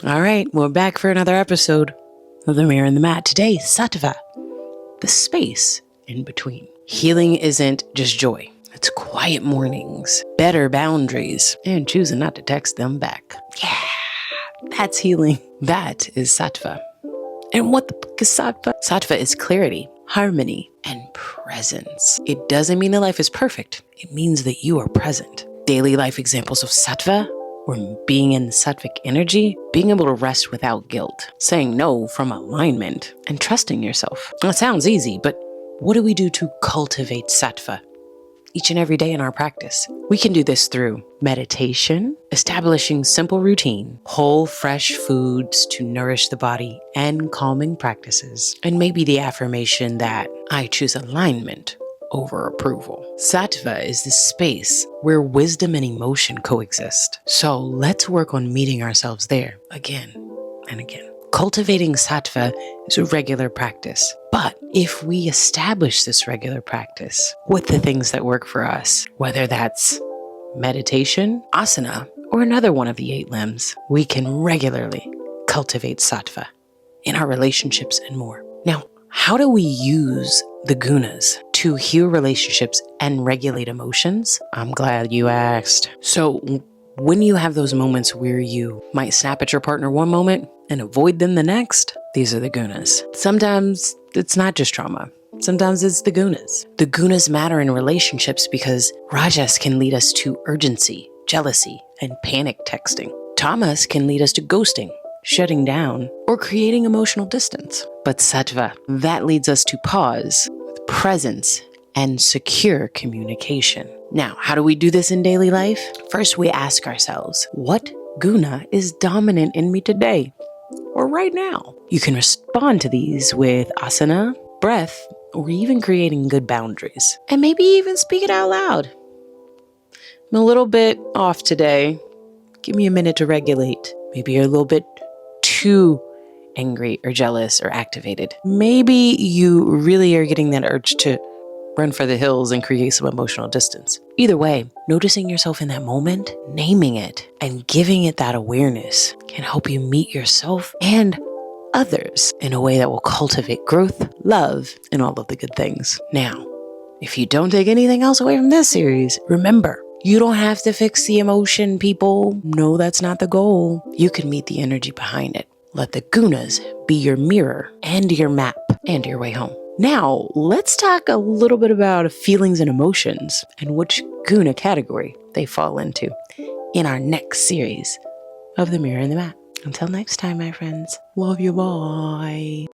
All right, we're back for another episode of The Mirror and the Mat. Today, Sattva, the space in between. Healing isn't just joy. It's quiet mornings, better boundaries, and choosing not to text them back. Yeah, that's healing. That is Sattva. And what the fuck is Sattva? Sattva is clarity, harmony, and presence. It doesn't mean that life is perfect. It means that you are present. Daily life examples of Sattva, or being in the sattvic energy, being able to rest without guilt, saying no from alignment, and trusting yourself. That sounds easy, but what do we do to cultivate Sattva each and every day in our practice? We can do this through meditation, establishing simple routine, whole fresh foods to nourish the body, and calming practices, and maybe the affirmation that I choose alignment over approval. Sattva is the space where wisdom and emotion coexist. So let's work on meeting ourselves there again and again. Cultivating Sattva is a regular practice. But if we establish this regular practice with the things that work for us, whether that's meditation, asana, or another one of the 8 limbs, we can regularly cultivate Sattva in our relationships and more. Now, how do we use the gunas to heal relationships and regulate emotions? I'm glad you asked. So when you have those moments where you might snap at your partner one moment and avoid them the next, these are the gunas. Sometimes it's not just trauma. Sometimes it's the gunas. The gunas matter in relationships because rajas can lead us to urgency, jealousy, and panic texting. Tamas can lead us to ghosting, shutting down, or creating emotional distance. But Sattva, that leads us to pause with presence and secure communication. Now, how do we do this in daily life? First, we ask ourselves, what guna is dominant in me today or right now? You can respond to these with asana, breath, or even creating good boundaries. And maybe even speak it out loud. I'm a little bit off today. Give me a minute to regulate. Maybe you're a little bit too angry or jealous or activated. Maybe you really are getting that urge to run for the hills and create some emotional distance. Either way, noticing yourself in that moment, naming it, and giving it that awareness can help you meet yourself and others in a way that will cultivate growth, love, and all of the good things. Now, if you don't take anything else away from this series, remember, you don't have to fix the emotion, people. No, that's not the goal. You can meet the energy behind it. Let the gunas be your mirror and your map and your way home. Now, let's talk a little bit about feelings and emotions and which guna category they fall into in our next series of The Mirror and the Mat. Until next time, my friends. Love you, bye.